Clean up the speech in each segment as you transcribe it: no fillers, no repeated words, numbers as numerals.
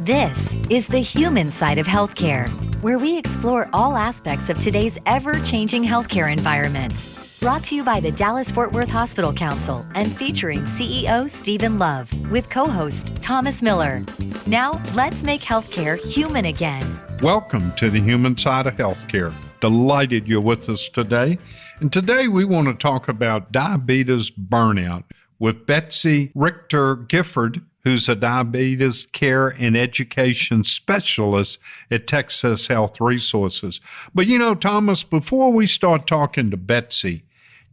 This is the human side of healthcare, where we explore all aspects of today's ever-changing healthcare environment. Brought to you by the Dallas-Fort Worth Hospital Council and featuring CEO Stephen Love with co-host Thomas Miller. Now, let's make healthcare human again. Welcome to the human side of healthcare. Delighted you're with us today. And today we want to talk about diabetes burnout with Betsy Richter-Gifford, who's a diabetes care and education specialist at Texas Health Resources. But you know, Thomas, before we start talking to Betsy,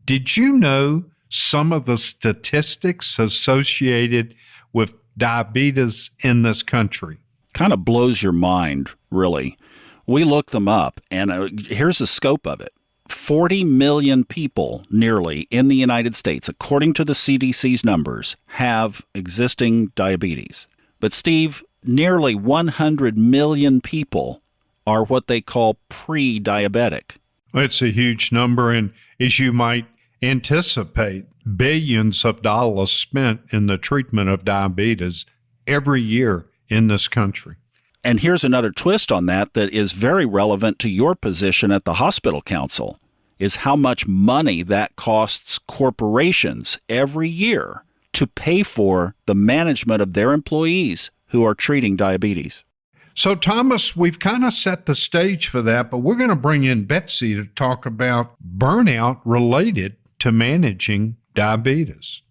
did you know some of the statistics associated with diabetes in this country? Kind of blows your mind, really. We looked them up, and here's the scope of it. 40 million people nearly in the United States, according to the CDC's numbers, have existing diabetes. But Steve, nearly 100 million people are what they call pre-diabetic. It's a huge number, and as you might anticipate, billions of dollars spent in the treatment of diabetes every year in this country. And here's another twist on that is very relevant to your position at the hospital council, is how much money that costs corporations every year to pay for the management of their employees who are treating diabetes. So, Thomas, we've kind of set the stage for that, but we're going to bring in Betsy to talk about burnout related to managing diabetes.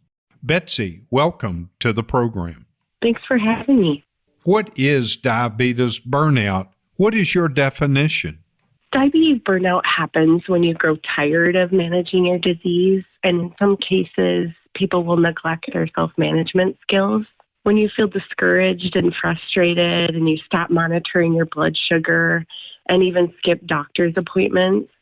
Betsy, welcome to the program. Thanks for having me. What is diabetes burnout? What is your definition? Diabetes burnout happens when you grow tired of managing your disease, and in some cases, people will neglect their self-management skills. When you feel discouraged and frustrated and you stop monitoring your blood sugar and even skip doctor's appointments,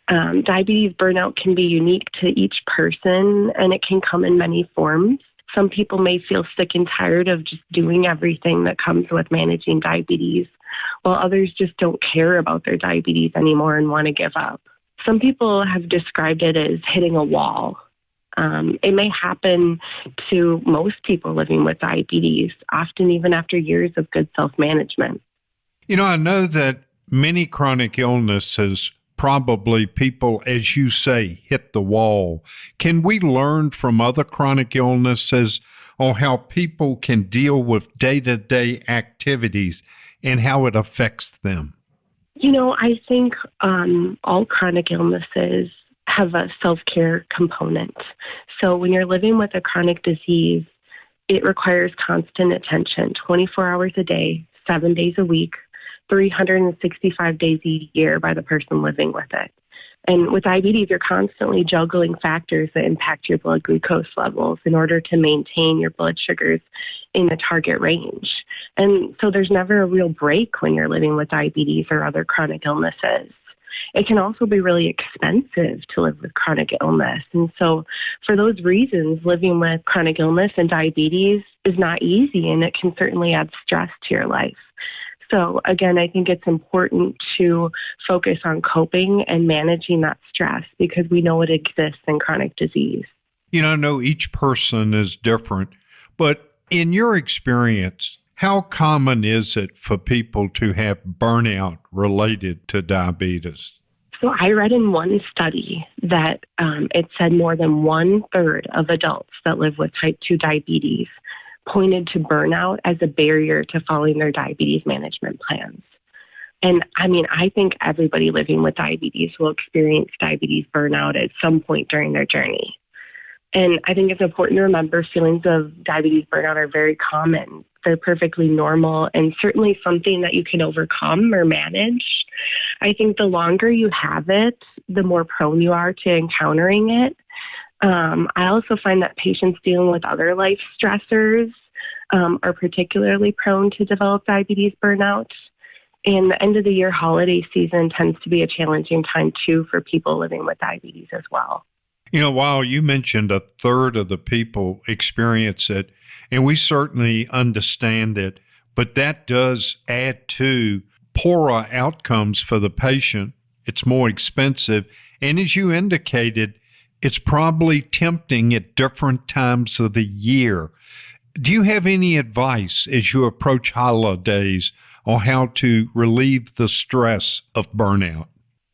diabetes burnout can be unique to each person, and it can come in many forms. Some people may feel sick and tired of just doing everything that comes with managing diabetes, while others just don't care about their diabetes anymore and want to give up. Some people have described it as hitting a wall. It may happen to most people living with diabetes, often even after years of good self-management. You know, I know that many chronic illnesses probably people, as you say, hit the wall. Can we learn from other chronic illnesses on how people can deal with day-to-day activities and how it affects them? You know, I think all chronic illnesses have a self-care component. So when you're living with a chronic disease, it requires constant attention, 24 hours a day, 7 days a week, 365 days a year by the person living with it. And with diabetes, you're constantly juggling factors that impact your blood glucose levels in order to maintain your blood sugars in the target range. And so there's never a real break when you're living with diabetes or other chronic illnesses. It can also be really expensive to live with chronic illness. And so for those reasons, living with chronic illness and diabetes is not easy, and it can certainly add stress to your life. So again, I think it's important to focus on coping and managing that stress because we know it exists in chronic disease. You know, I know each person is different, but in your experience, how common is it for people to have burnout related to diabetes? So I read in one study that it said more than 1/3 of adults that live with type 2 diabetes pointed to burnout as a barrier to following their diabetes management plans. And I mean, I think everybody living with diabetes will experience diabetes burnout at some point during their journey. And I think it's important to remember feelings of diabetes burnout are very common. They're perfectly normal and certainly something that you can overcome or manage. I think the longer you have it, the more prone you are to encountering it. I also find that patients dealing with other life stressors are particularly prone to develop diabetes burnout. And the end of the year holiday season tends to be a challenging time too for people living with diabetes as well. You know, while you mentioned 1/3 of the people experience it, and we certainly understand it, but that does add to poorer outcomes for the patient. It's more expensive. And as you indicated, it's probably tempting at different times of the year. Do you have any advice as you approach holidays on how to relieve the stress of burnout?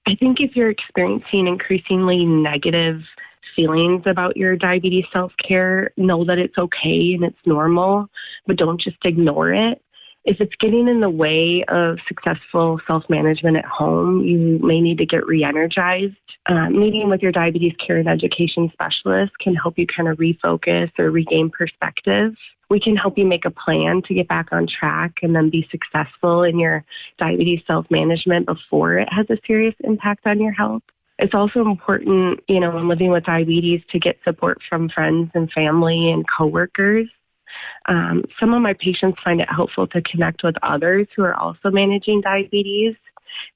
I think if you're experiencing increasingly negative feelings about your diabetes self-care, know that it's okay and it's normal, but don't just ignore it. If it's getting in the way of successful self-management at home, you may need to get re-energized. Meeting with your diabetes care and education specialist can help you kind of refocus or regain perspective. We can help you make a plan to get back on track and then be successful in your diabetes self-management before it has a serious impact on your health. It's also important, when living with diabetes, to get support from friends and family and coworkers. Some of my patients find it helpful to connect with others who are also managing diabetes.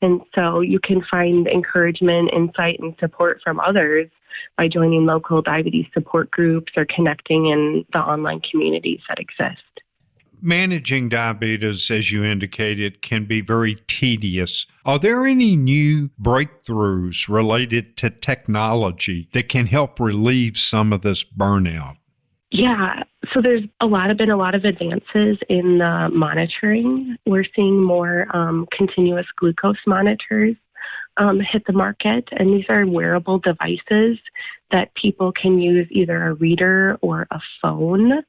And so you can find encouragement, insight, and support from others by joining local diabetes support groups or connecting in the online communities that exist. Managing diabetes, as you indicated, can be very tedious. Are there any new breakthroughs related to technology that can help relieve some of this burnout? Yeah, so there's been a lot of advances in the monitoring. We're seeing more continuous glucose monitors hit the market, and these are wearable devices that people can use either a reader or a phone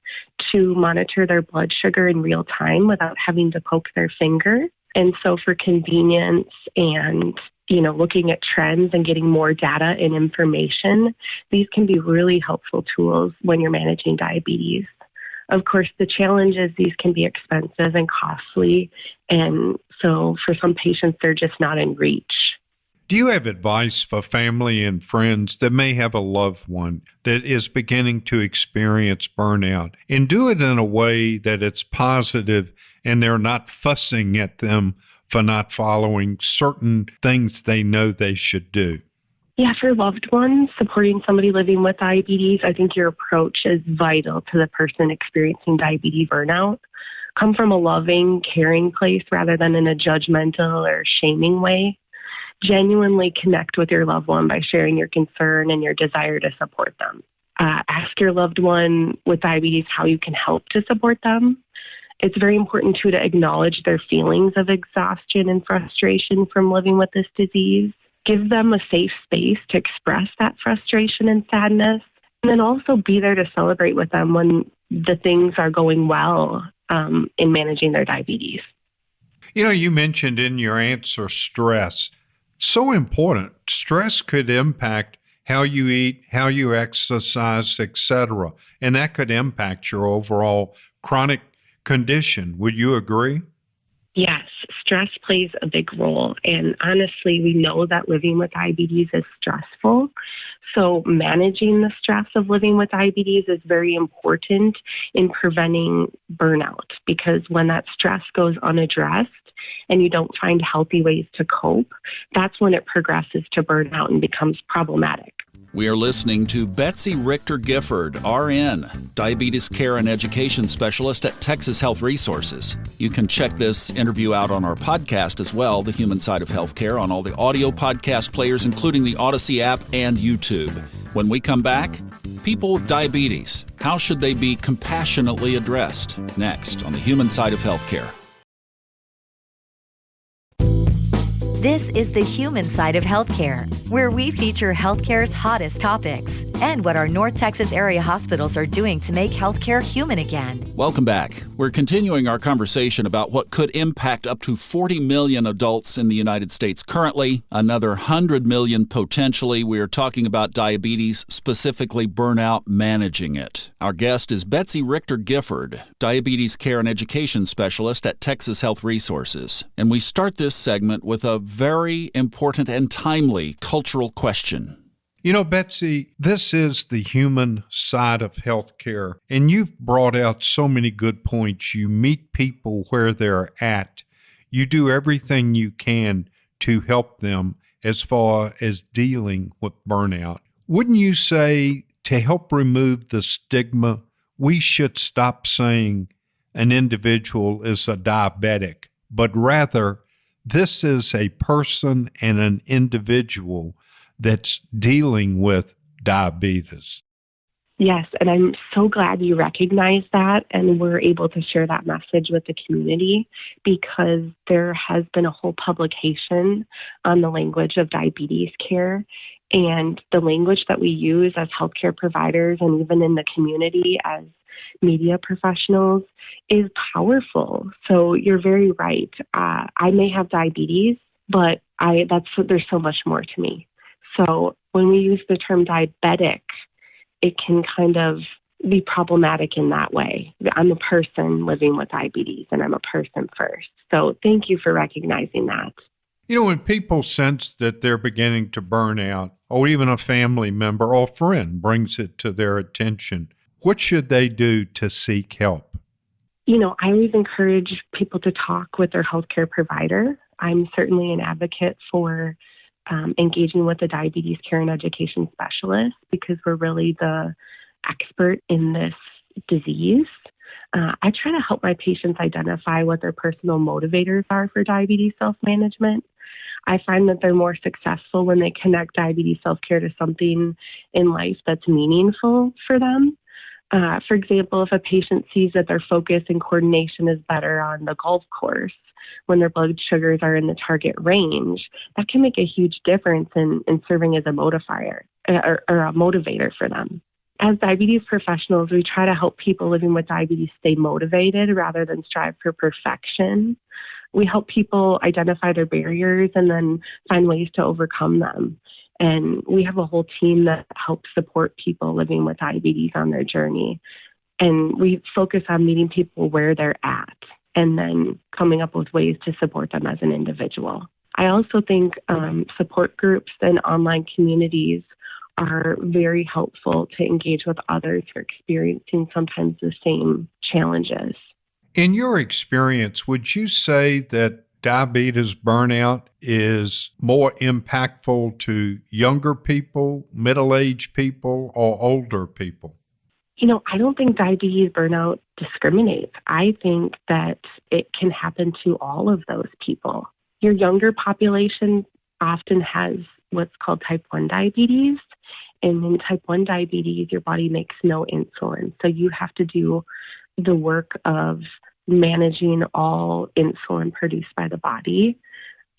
to monitor their blood sugar in real time without having to poke their finger. And so for convenience and looking at trends and getting more data and information, these can be really helpful tools when you're managing diabetes. Of course, the challenge is these can be expensive and costly, and so for some patients, they're just not in reach. Do you have advice for family and friends that may have a loved one that is beginning to experience burnout, and do it in a way that it's positive and they're not fussing at them for not following certain things they know they should do? Yeah, for loved ones, supporting somebody living with diabetes, I think your approach is vital to the person experiencing diabetes burnout. Come from a loving, caring place rather than in a judgmental or shaming way. Genuinely connect with your loved one by sharing your concern and your desire to support them. Ask your loved one with diabetes how you can help to support them. It's very important, too, to acknowledge their feelings of exhaustion and frustration from living with this disease. Give them a safe space to express that frustration and sadness, and then also be there to celebrate with them when the things are going well in managing their diabetes. You mentioned in your answer stress. So important. Stress could impact how you eat, how you exercise, etc., and that could impact your overall chronic condition. Would you agree? Yes, stress plays a big role. And honestly, we know that living with diabetes is stressful. So managing the stress of living with diabetes is very important in preventing burnout, because when that stress goes unaddressed and you don't find healthy ways to cope, that's when it progresses to burnout and becomes problematic. We are listening to Betsy Richter-Gifford, RN, Diabetes Care and Education Specialist at Texas Health Resources. You can check this interview out on our podcast as well, The Human Side of Healthcare, on all the audio podcast players, including the Odyssey app and YouTube. When we come back, people with diabetes, how should they be compassionately addressed? Next on The Human Side of Healthcare. This is the human side of healthcare, where we feature healthcare's hottest topics and what our North Texas area hospitals are doing to make healthcare human again. Welcome back. We're continuing our conversation about what could impact up to 40 million adults in the United States currently, another 100 million potentially. We are talking about diabetes, specifically burnout, managing it. Our guest is Betsy Richter-Gifford, Diabetes Care and Education Specialist at Texas Health Resources. And we start this segment with a very important and timely cultural question. Betsy, this is the human side of healthcare, and you've brought out so many good points. You meet people where they're at. You do everything you can to help them as far as dealing with burnout. Wouldn't you say, to help remove the stigma, we should stop saying an individual is a diabetic, but rather this is a person and an individual that's dealing with diabetes? Yes, and I'm so glad you recognize that and we're able to share that message with the community, because there has been a whole publication on the language of diabetes care, and the language that we use as healthcare providers and even in the community as media professionals is powerful. So you're very right. I may have diabetes, but there's so much more to me. So when we use the term diabetic, it can kind of be problematic in that way. I'm a person living with diabetes, and I'm a person first. So thank you for recognizing that. You know, when people sense that they're beginning to burn out, or even a family member or friend brings it to their attention, what should they do to seek help? You know, I always encourage people to talk with their healthcare provider. I'm certainly an advocate for engaging with a diabetes care and education specialist, because we're really the expert in this disease. I try to help my patients identify what their personal motivators are for diabetes self-management. I find that they're more successful when they connect diabetes self-care to something in life that's meaningful for them. For example, if a patient sees that their focus and coordination is better on the golf course when their blood sugars are in the target range, that can make a huge difference in serving as a motivator or a motivator for them. As diabetes professionals, we try to help people living with diabetes stay motivated rather than strive for perfection. We help people identify their barriers and then find ways to overcome them. And we have a whole team that helps support people living with diabetes on their journey. And we focus on meeting people where they're at and then coming up with ways to support them as an individual. I also think support groups and online communities are very helpful to engage with others who are experiencing sometimes the same challenges. In your experience, would you say that diabetes burnout is more impactful to younger people, middle-aged people, or older people? You know, I don't think diabetes burnout discriminates. I think that it can happen to all of those people. Your younger population often has what's called type 1 diabetes. And in type 1 diabetes, your body makes no insulin. So you have to do the work of managing all insulin produced by the body.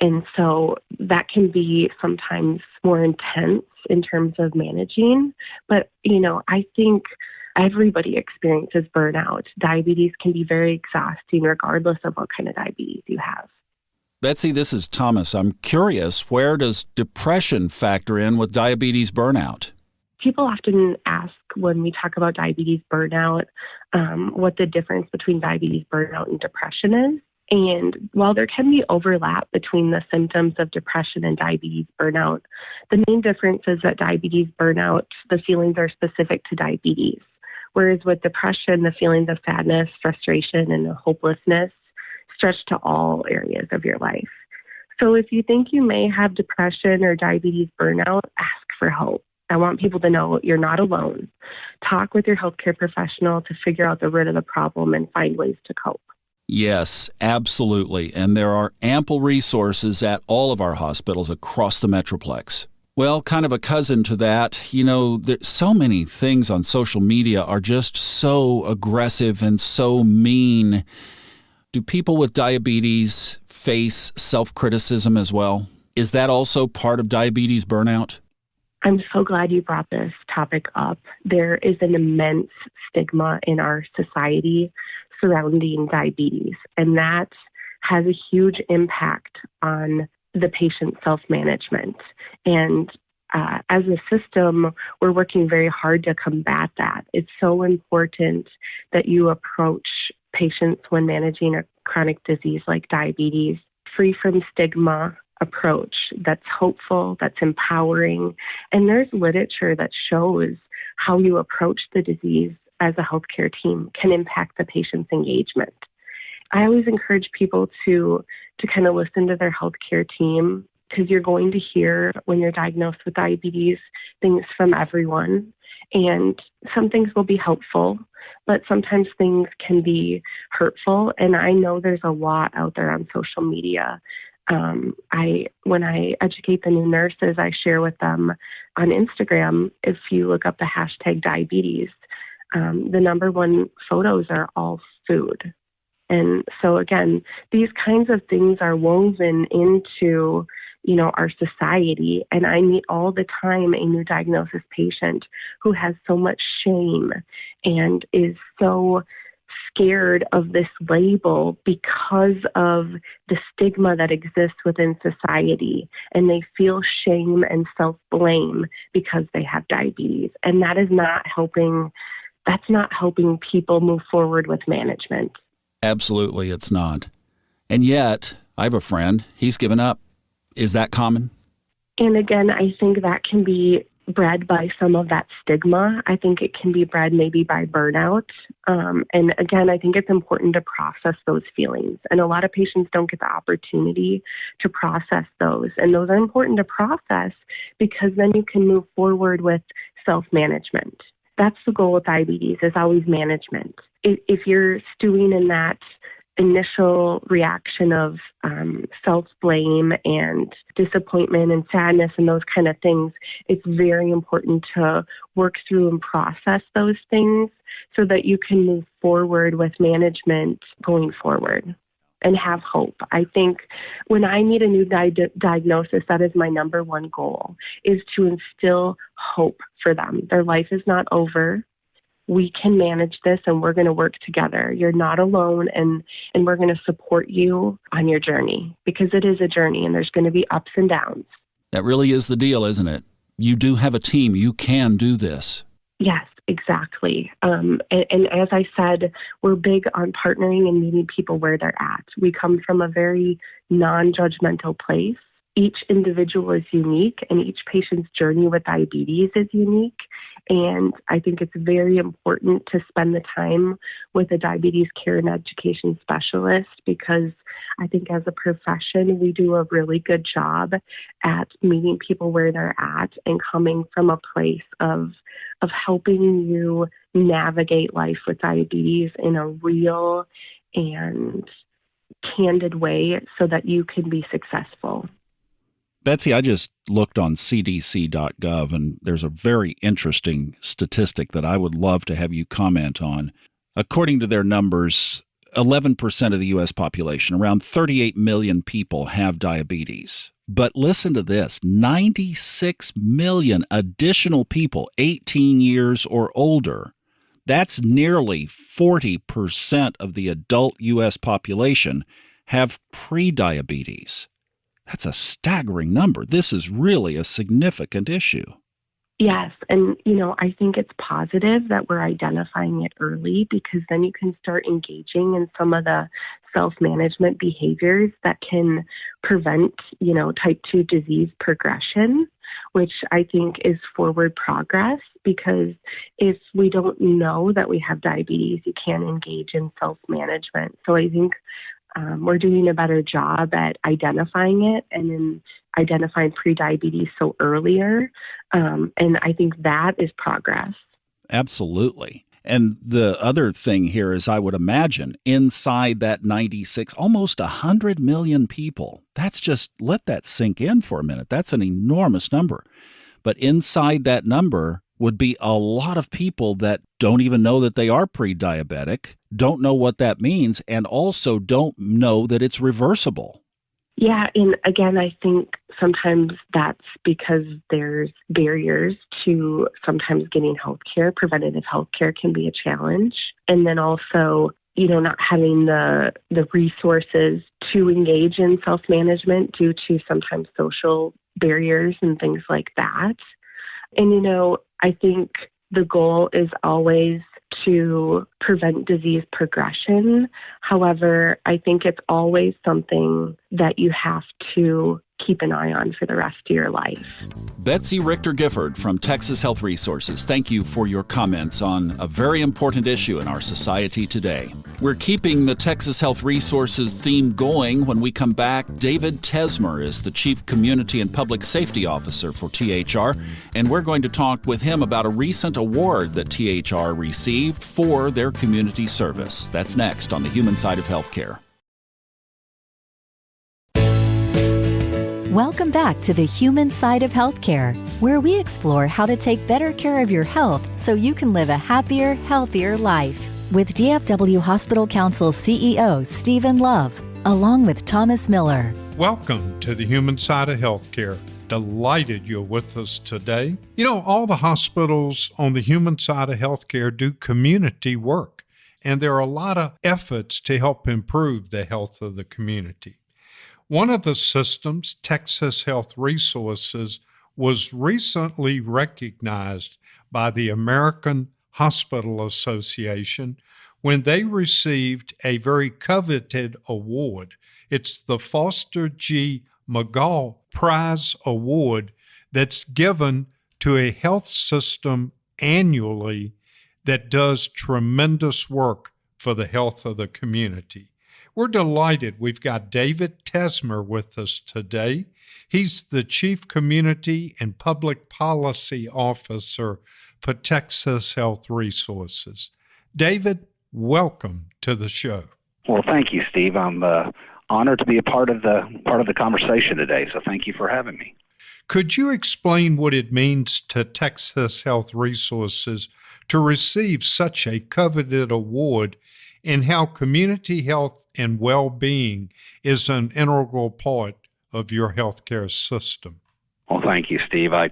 And so that can be sometimes more intense in terms of managing. But, you know, I think everybody experiences burnout. Diabetes can be very exhausting regardless of what kind of diabetes you have. Betsy, this is Thomas. I'm curious, where does depression factor in with diabetes burnout? People often ask when we talk about diabetes burnout, what the difference between diabetes burnout and depression is. And while there can be overlap between the symptoms of depression and diabetes burnout, the main difference is that diabetes burnout, the feelings are specific to diabetes. Whereas with depression, the feelings of sadness, frustration, and hopelessness stretch to all areas of your life. So if you think you may have depression or diabetes burnout, ask for help. I want people to know you're not alone. Talk with your healthcare professional to figure out the root of the problem and find ways to cope. Yes, absolutely. And there are ample resources at all of our hospitals across the Metroplex. Well, kind of a cousin to that, you know, so many things on social media are just so aggressive and so mean. Do people with diabetes face self-criticism as well? Is that also part of diabetes burnout? I'm so glad you brought this topic up. There is an immense stigma in our society surrounding diabetes, and that has a huge impact on the patient's self-management. And as a system, we're working very hard to combat that. It's so important that you approach patients when managing a chronic disease like diabetes free from stigma approach that's hopeful, that's empowering. And there's literature that shows how you approach the disease as a healthcare team can impact the patient's engagement. I always encourage people to kind of listen to their healthcare team, because you're going to hear when you're diagnosed with diabetes things from everyone. And some things will be helpful, but sometimes things can be hurtful. And I know there's a lot out there on social media When I educate the new nurses, I share with them on Instagram, if you look up the hashtag diabetes, the number one photos are all food. And so again, these kinds of things are woven into, our society. And I meet all the time a new diagnosis patient who has so much shame and is so scared of this label because of the stigma that exists within society. And they feel shame and self-blame because they have diabetes. And that is not helping. That's not helping people move forward with management. Absolutely, it's not. And yet, I have a friend, he's given up. Is that common? And again, I think that can be bred by some of that stigma. I think it can be bred maybe by burnout. And again, I think it's important to process those feelings. And a lot of patients don't get the opportunity to process those. And those are important to process because then you can move forward with self-management. That's the goal with diabetes, is always management. If you're stewing in that initial reaction of self-blame and disappointment and sadness and those kind of things, it's very important to work through and process those things so that you can move forward with management going forward and have hope. I think when I meet a new diagnosis, that is my number one goal, is to instill hope for them. Their life is not over. We can manage this and we're going to work together. You're not alone, and we're going to support you on your journey, because it is a journey and there's going to be ups and downs. That really is the deal, isn't it? You do have a team. You can do this. Yes, exactly. And as I said, we're big on partnering and meeting people where they're at. We come from a very non-judgmental place. Each individual is unique and each patient's journey with diabetes is unique. And I think it's very important to spend the time with a diabetes care and education specialist, because I think as a profession, we do a really good job at meeting people where they're at and coming from a place of helping you navigate life with diabetes in a real and candid way so that you can be successful. Betsy, I just looked on cdc.gov, and there's a very interesting statistic that I would love to have you comment on. According to their numbers, 11% of the U.S. population, around 38 million people, have diabetes. But listen to this, 96 million additional people 18 years or older. That's nearly 40% of the adult U.S. population have prediabetes. That's a staggering number. This is really a significant issue. Yes. And, I think it's positive that we're identifying it early, because then you can start engaging in some of the self-management behaviors that can prevent, type 2 disease progression, which I think is forward progress, because if we don't know that we have diabetes, you can't engage in self-management. So I think we're doing a better job at identifying it and then identifying prediabetes so earlier. And I think that is progress. Absolutely. And the other thing here is, I would imagine inside that 96, almost 100 million people. That's just, let that sink in for a minute. That's an enormous number. But inside that number would be a lot of people that don't even know that they are pre-diabetic, don't know what that means, and also don't know that it's reversible. Yeah, and again, I think sometimes that's because there's barriers to sometimes getting healthcare. Preventative healthcare can be a challenge. And then also, not having the resources to engage in self-management due to sometimes social barriers and things like that. And, I think the goal is always to prevent disease progression. However, I think it's always something that you have to keep an eye on for the rest of your life. Betsy Richter-Gifford from Texas Health Resources, thank you for your comments on a very important issue in our society today. We're keeping the Texas Health Resources theme going. When we come back, David Tesmer is the Chief Community and Public Safety Officer for THR, and we're going to talk with him about a recent award that THR received for their community service. That's next on the Human Side of Healthcare. Welcome back to the human side of healthcare, where we explore how to take better care of your health so you can live a happier, healthier life. With DFW Hospital Council CEO Stephen Love, along with Thomas Miller. Welcome to the human side of healthcare. Delighted you're with us today. You know, all the hospitals on the human side of healthcare do community work, and there are a lot of efforts to help improve the health of the community. One of the systems, Texas Health Resources, was recently recognized by the American Hospital Association when they received a very coveted award. It's the Foster G. McGaugh Prize Award that's given to a health system annually that does tremendous work for the health of the community. We're delighted we've got David Tesmer with us today. He's the Chief Community and Public Policy Officer for Texas Health Resources. David, welcome to the show. Well, thank you, Steve. I'm honored to be a part of the conversation today, so thank you for having me. Could you explain what it means to Texas Health Resources to receive such a coveted award and how community health and well-being is an integral part of your healthcare system? Well, thank you, Steve. I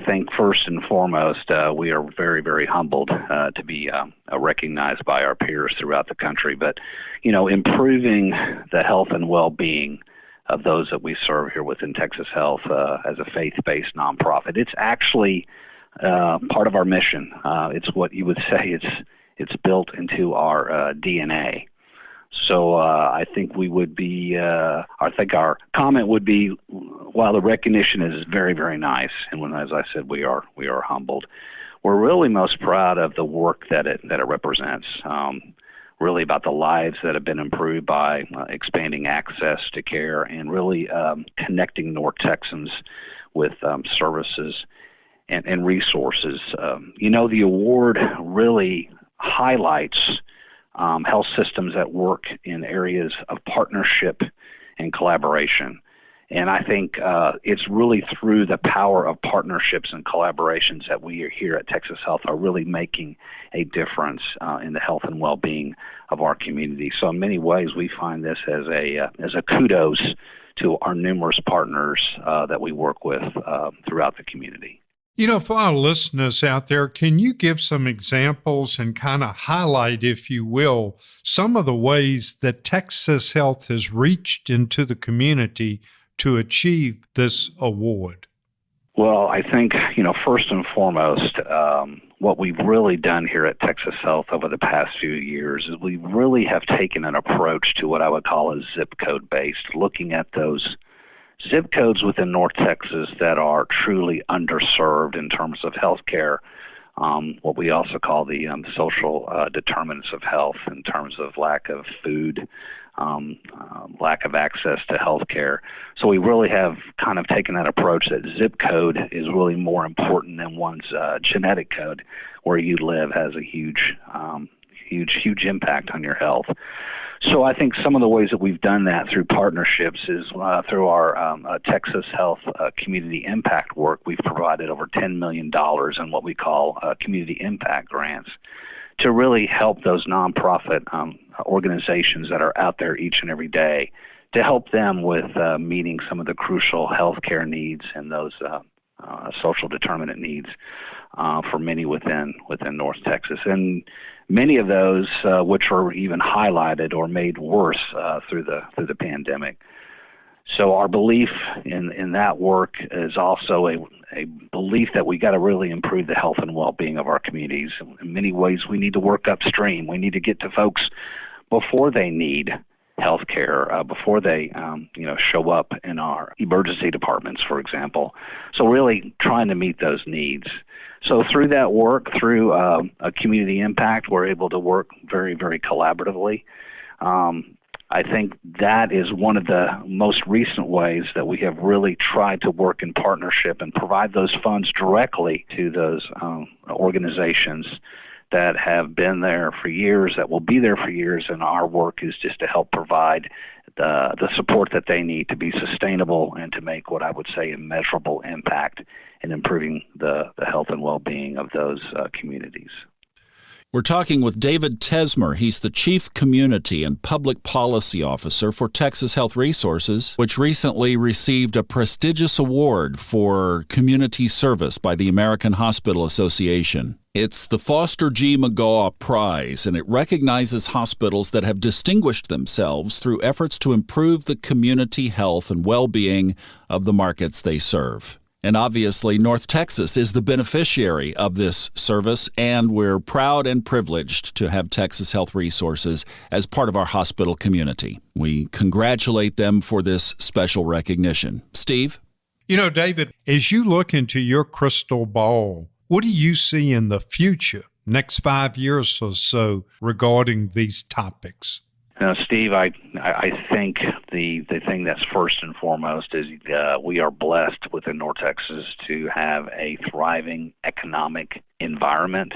think first and foremost, we are very, very humbled to be recognized by our peers throughout the country. But, improving the health and well-being of those that we serve here within Texas Health as a faith-based nonprofit, it's actually part of our mission. It's what you would say it's built into our DNA. So I think we would be, I think our comment would be, while the recognition is very, very nice, and when, as I said, we are humbled, we're really most proud of the work that it represents. Really about the lives that have been improved by expanding access to care and really connecting North Texans with services and resources. The award really highlights health systems that work in areas of partnership and collaboration. And I think it's really through the power of partnerships and collaborations that we here at Texas Health are really making a difference in the health and well-being of our community. So in many ways, we find this as a kudos to our numerous partners that we work with throughout the community. For our listeners out there, can you give some examples and kind of highlight, if you will, some of the ways that Texas Health has reached into the community to achieve this award? Well, I think, first and foremost, what we've really done here at Texas Health over the past few years is we really have taken an approach to what I would call a zip code based, looking at those zip codes within North Texas that are truly underserved in terms of health care, what we also call the social determinants of health in terms of lack of food, lack of access to health care. So we really have kind of taken that approach that zip code is really more important than one's genetic code. Where you live has a huge impact on your health. So I think some of the ways that we've done that through partnerships is through our Texas Health Community Impact work. We've provided over $10 million in what we call community impact grants to really help those nonprofit organizations that are out there each and every day to help them with meeting some of the crucial health care needs and those social determinant needs for many within North Texas. And many of those which were even highlighted or made worse through the pandemic. So our belief in that work is also a belief that we got to really improve the health and well-being of our communities. In many ways, we need to work upstream. We need to get to folks before they need health care, before they show up in our emergency departments, for example. So really trying to meet those needs. So through that work, through a community impact, we're able to work very, very collaboratively. I think that is one of the most recent ways that we have really tried to work in partnership and provide those funds directly to those organizations that have been there for years, that will be there for years, and our work is just to help provide the support that they need to be sustainable and to make what I would say a measurable impact in improving the health and well-being of those communities. We're talking with David Tesmer. He's the Chief Community and Public Policy Officer for Texas Health Resources, which recently received a prestigious award for community service by the American Hospital Association. It's the Foster G. McGaw Prize, and it recognizes hospitals that have distinguished themselves through efforts to improve the community health and well-being of the markets they serve. And obviously, North Texas is the beneficiary of this service, and we're proud and privileged to have Texas Health Resources as part of our hospital community. We congratulate them for this special recognition. Steve? You know, David, as you look into your crystal ball, what do you see in the future, next 5 years or so, regarding these topics? Steve, I think the thing that's first and foremost is we are blessed within North Texas to have a thriving economic environment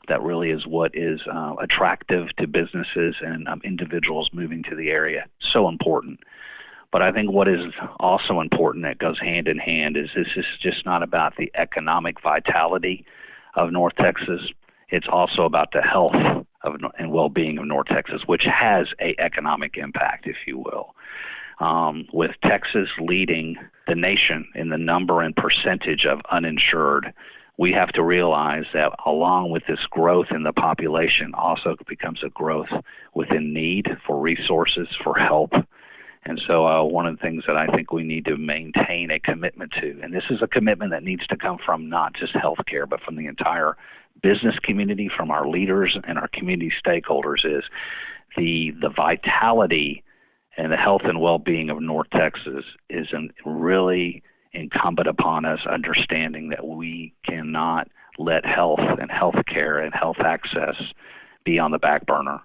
that really is what is attractive to businesses and individuals moving to the area. So important. But I think what is also important that goes hand in hand is this is just not about the economic vitality of North Texas. It's also about the health and well-being of North Texas, which has an economic impact, if you will. With Texas leading the nation in the number and percentage of uninsured, we have to realize that along with this growth in the population also becomes a growth within need for resources, for help. And so one of the things that I think we need to maintain a commitment to, and this is a commitment that needs to come from not just healthcare, but from the entire business community, from our leaders and our community stakeholders, is the vitality and the health and well-being of North Texas is really incumbent upon us understanding that we cannot let health and healthcare and health access be on the back burner.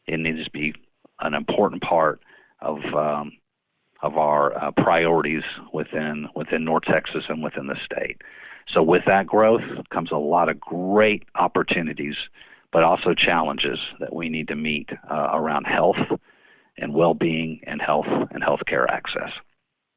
It needs to be an important part of our priorities within North Texas and within the state. So with that growth comes a lot of great opportunities, but also challenges that we need to meet around health and well-being and healthcare access.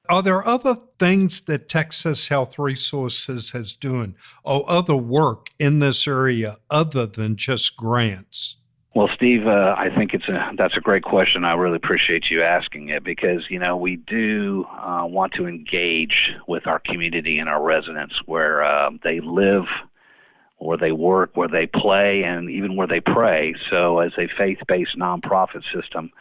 Are there other things that Texas Health Resources has doing or other work in this area other than just grants? Well, Steve, I think that's a great question. I really appreciate you asking it because, we do want to engage with our community and our residents where they live, where they work, where they play, and even where they pray. So as a faith-based nonprofit system,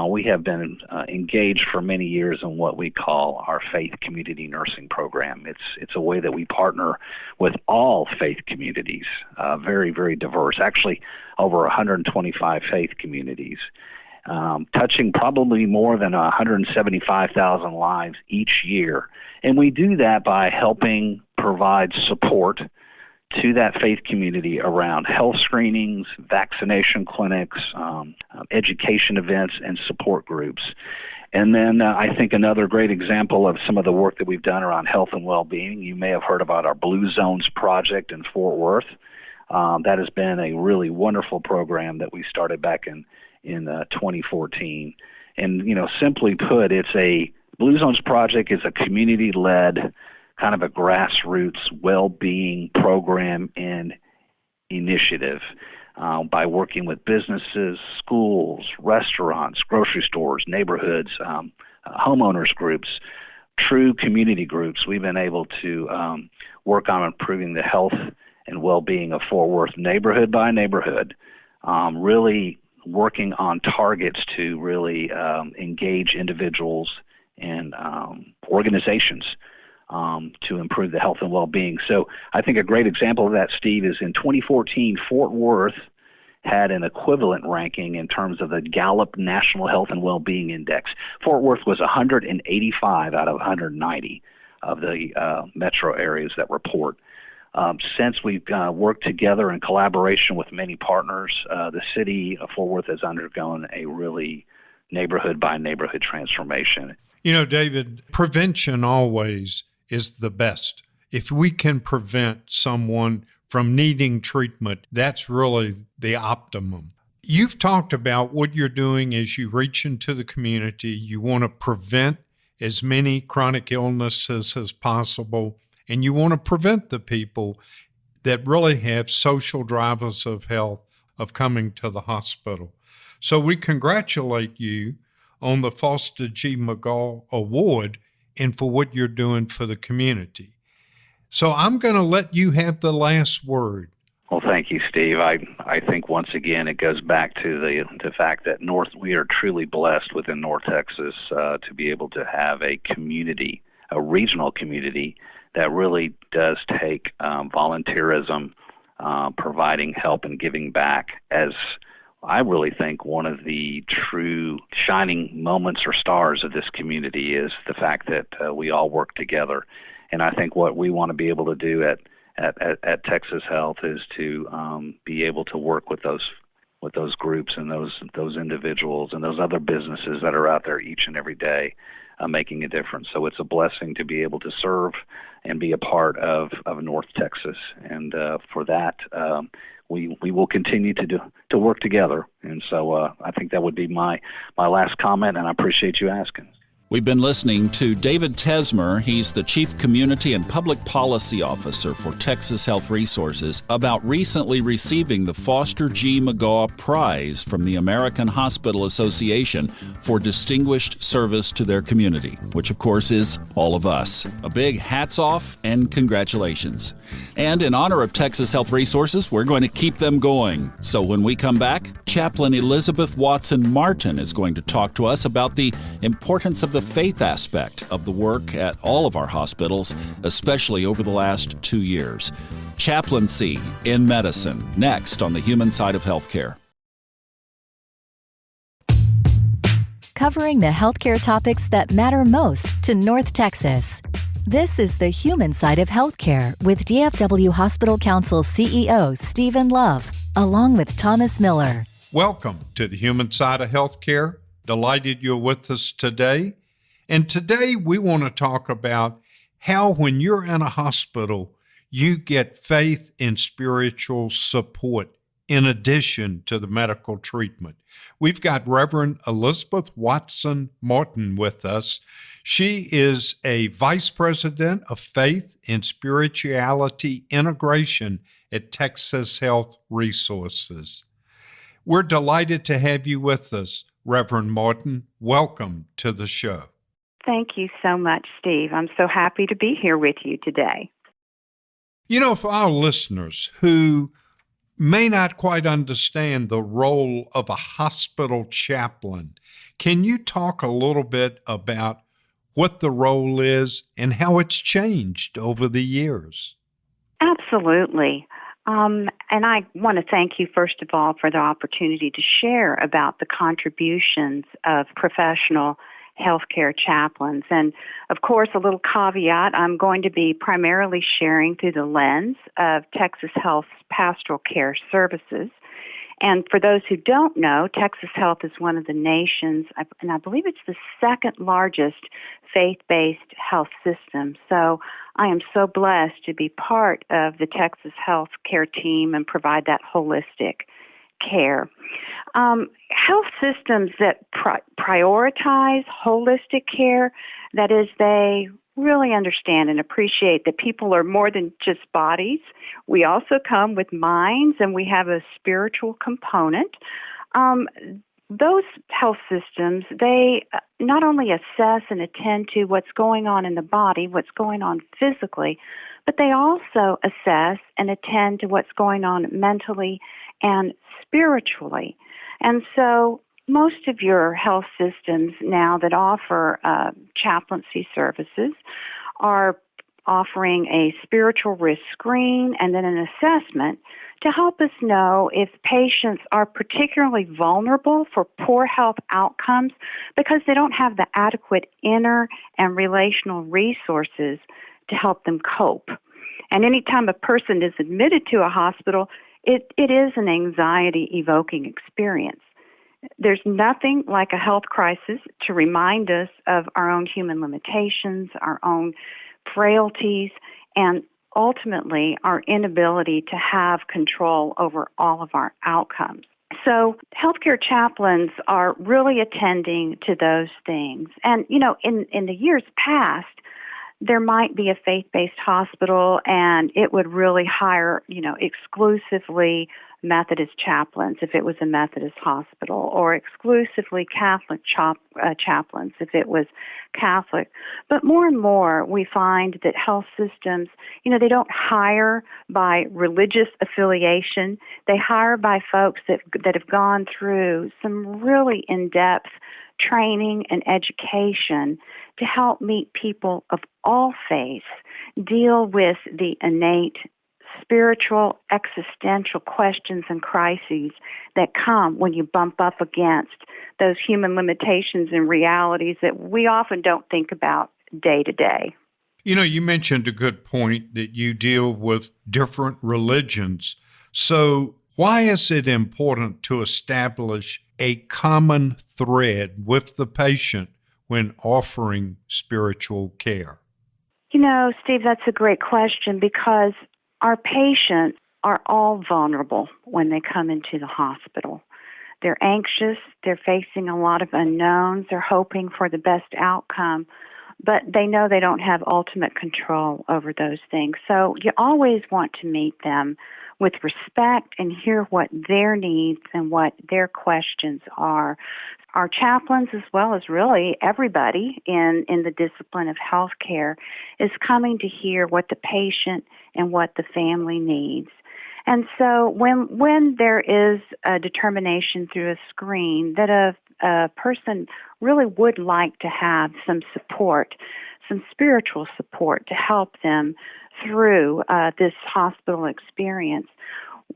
we have been engaged for many years in what we call our faith community nursing program. It's a way that we partner with all faith communities, very, very diverse, actually over 125 faith communities, touching probably more than 175,000 lives each year. And we do that by helping provide support to that faith community around health screenings, vaccination clinics, education events, and support groups. And then I think another great example of some of the work that we've done around health and well-being, you may have heard about our Blue Zones project in Fort Worth. That has been a really wonderful program that we started back in 2014. And, simply put, Blue Zones project is a community-led kind of a grassroots well-being program and initiative by working with businesses, schools, restaurants, grocery stores, neighborhoods, homeowners groups, true community groups. We've been able to work on improving the health and well-being of Fort Worth neighborhood by neighborhood, really working on targets to really engage individuals and organizations to improve the health and well-being. So I think a great example of that, Steve, is in 2014, Fort Worth had an equivalent ranking in terms of the Gallup National Health and Well-Being Index. Fort Worth was 185 out of 190 of the metro areas that report. Since we've worked together in collaboration with many partners, the city of Fort Worth has undergone a really neighborhood-by-neighborhood transformation. David, prevention always is the best. If we can prevent someone from needing treatment, that's really the optimum. You've talked about what you're doing as you reach into the community. You want to prevent as many chronic illnesses as possible, and you want to prevent the people that really have social drivers of health of coming to the hospital. So we congratulate you on the Foster G. McGaw Award and for what you're doing for the community. So I'm going to let you have the last word. Well, thank you, Steve. I think once again it goes back to the fact that we are truly blessed within North Texas to be able to have a community, a regional community that really does take volunteerism, providing help and giving back as I really think one of the true shining moments or stars of this community is the fact that we all work together. And I think what we want to be able to do at Texas Health is to be able to work with those groups and those individuals and those other businesses that are out there each and every day making a difference. So it's a blessing to be able to serve and be a part of North Texas. And for that, we will continue to work together. And so I think that would be my last comment, and I appreciate you asking. We've been listening to David Tesmer. He's the Chief Community and Public Policy Officer for Texas Health Resources, about recently receiving the Foster G. McGaw Prize from the American Hospital Association for distinguished service to their community, which of course is all of us. A big hats off and congratulations. And in honor of Texas Health Resources, we're going to keep them going. So when we come back, Chaplain Elizabeth Watson Martin is going to talk to us about the importance of the faith aspect of the work at all of our hospitals, especially over the last 2 years. Chaplaincy in medicine, next on the human side of healthcare. Covering the healthcare topics that matter most to North Texas. This is the human side of healthcare with DFW Hospital Council CEO Stephen Love, along with Thomas Miller. Welcome to the human side of healthcare. Delighted you're with us today. And today we want to talk about how when you're in a hospital, you get faith and spiritual support in addition to the medical treatment. We've got Reverend Elizabeth Watson Martin with us. She is a Vice President of Faith and Spirituality Integration at Texas Health Resources. We're delighted to have you with us, Reverend Martin. Welcome to the show. Thank you so much, Steve. I'm so happy to be here with you today. You know, for our listeners who may not quite understand the role of a hospital chaplain, can you talk a little bit about what the role is and how it's changed over the years? Absolutely. And I want to thank you, first of all, for the opportunity to share about the contributions of professional healthcare chaplains. And of course, a little caveat, I'm going to be primarily sharing through the lens of Texas Health's pastoral care services. And for those who don't know, Texas Health is one of the nation's, and I believe it's the second largest faith-based health system. So I am so blessed to be part of the Texas Health care team and provide that holistic care. Health systems that prioritize holistic care, that is, they really understand and appreciate that people are more than just bodies. We also come with minds, and we have a spiritual component. Those health systems, they not only assess and attend to what's going on in the body, what's going on physically, but they also assess and attend to what's going on mentally and spiritually. And so most of your health systems now that offer chaplaincy services are offering a spiritual risk screen and then an assessment to help us know if patients are particularly vulnerable for poor health outcomes because they don't have the adequate inner and relational resources to help them cope. And anytime a person is admitted to a hospital, it is an anxiety-evoking experience. There's nothing like a health crisis to remind us of our own human limitations, our own frailties, and ultimately our inability to have control over all of our outcomes. So healthcare chaplains are really attending to those things. And, in the years past, there might be a faith-based hospital and it would really hire, exclusively Methodist chaplains if it was a Methodist hospital, or exclusively Catholic chaplains if it was Catholic. But more and more we find that health systems, they don't hire by religious affiliation. They hire by folks that have gone through some really in-depth training and education to help meet people of all faiths deal with the innate spiritual, existential questions and crises that come when you bump up against those human limitations and realities that we often don't think about day to day. You mentioned a good point that you deal with different religions. So why is it important to establish a common thread with the patient when offering spiritual care? Steve, that's a great question, because our patients are all vulnerable when they come into the hospital. They're anxious, they're facing a lot of unknowns, they're hoping for the best outcome, but they know they don't have ultimate control over those things. So you always want to meet them with respect and hear what their needs and what their questions are. Our chaplains, as well as really everybody in the discipline of healthcare, is coming to hear what the patient and what the family needs. And so when there is a determination through a screen that a person really would like to have some support, some spiritual support to help them through this hospital experience,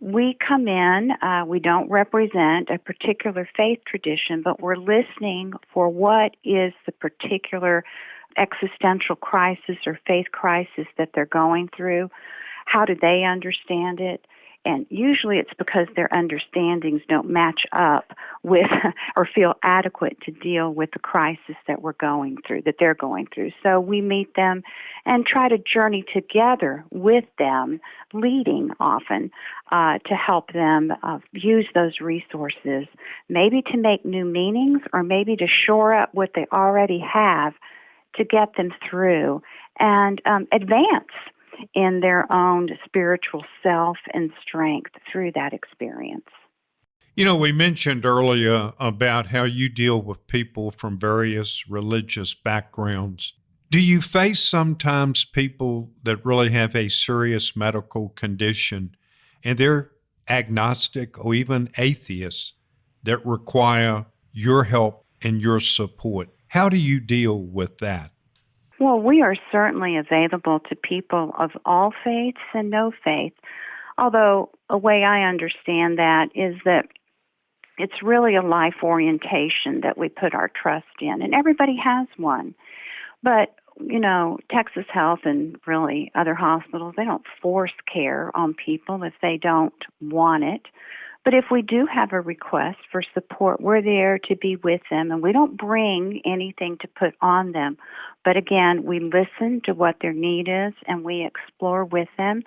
we come in, we don't represent a particular faith tradition, but we're listening for what is the particular existential crisis or faith crisis that they're going through. How do they understand it? And usually it's because their understandings don't match up with or feel adequate to deal with the crisis that they're going through. So we meet them and try to journey together with them, leading often to help them use those resources, maybe to make new meanings or maybe to shore up what they already have to get them through and advance in their own spiritual self and strength through that experience. We mentioned earlier about how you deal with people from various religious backgrounds. Do you face sometimes people that really have a serious medical condition and they're agnostic or even atheists that require your help and your support? How do you deal with that? Well, we are certainly available to people of all faiths and no faith, although a way I understand that is that it's really a life orientation that we put our trust in, and everybody has one. But, Texas Health and really other hospitals, they don't force care on people if they don't want it. But if we do have a request for support, we're there to be with them, and we don't bring anything to put on them. But again, we listen to what their need is, and we explore with them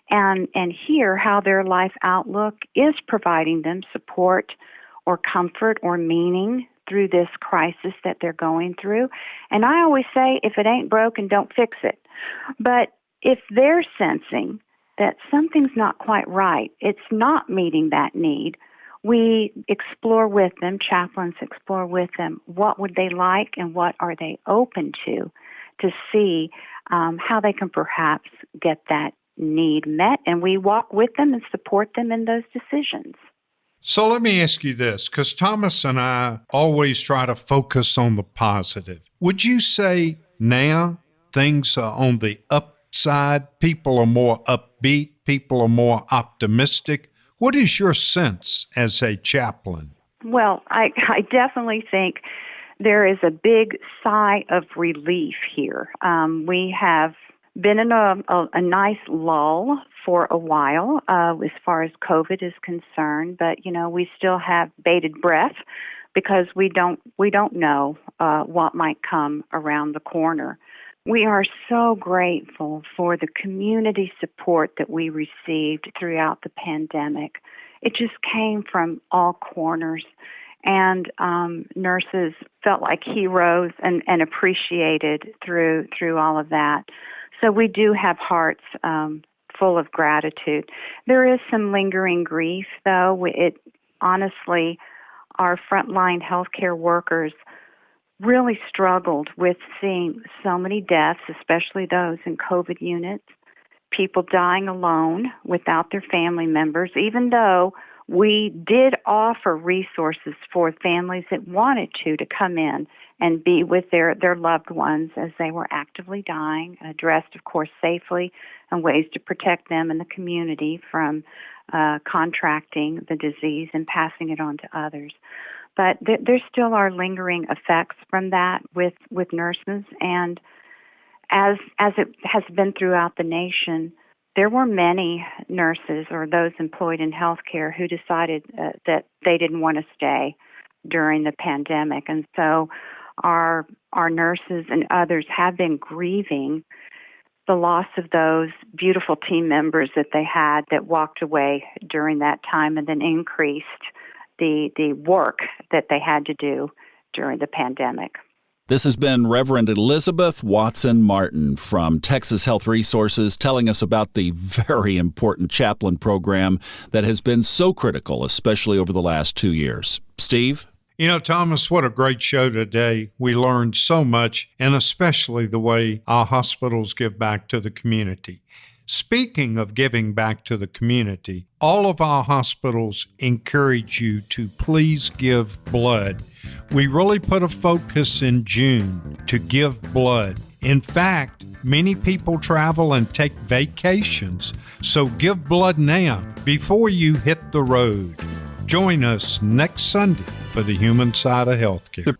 and hear how their life outlook is providing them support or comfort or meaning through this crisis that they're going through. And I always say, if it ain't broken, don't fix it. But if they're sensing that something's not quite right, it's not meeting that need, we explore with them, chaplains explore with them, what would they like and what are they open to see how they can perhaps get that need met. And we walk with them and support them in those decisions. So let me ask you this, because Thomas and I always try to focus on the positive. Would you say now things are on the upside? People are more upbeat? People are more optimistic? What is your sense as a chaplain? Well, I definitely think there is a big sigh of relief here. We have been in a nice lull for a while as far as COVID is concerned, but we still have bated breath because we don't know what might come around the corner. We are so grateful for the community support that we received throughout the pandemic. it just came from all corners. And nurses felt like heroes and appreciated through all of that. So we do have hearts full of gratitude. There is some lingering grief, though. Honestly, our frontline healthcare workers really struggled with seeing so many deaths, especially those in COVID units, people dying alone without their family members, even though we did offer resources for families that wanted to come in and be with their loved ones as they were actively dying, addressed, of course, safely, and ways to protect them and the community from contracting the disease and passing it on to others. But there still are lingering effects from that with nurses, and as it has been throughout the nation, there were many nurses or those employed in healthcare who decided that they didn't want to stay during the pandemic. And so our nurses and others have been grieving the loss of those beautiful team members that they had that walked away during that time, and then increased the work that they had to do during the pandemic. This has been Reverend Elizabeth Watson Martin from Texas Health Resources telling us about the very important chaplain program that has been so critical, especially over the last 2 years. Steve? You know, Thomas, what a great show today. We learned so much, and especially the way our hospitals give back to the community. Speaking of giving back to the community, all of our hospitals encourage you to please give blood. We really put a focus in June to give blood. In fact, many people travel and take vacations, so give blood now before you hit the road. Join us next Sunday for the human side of healthcare.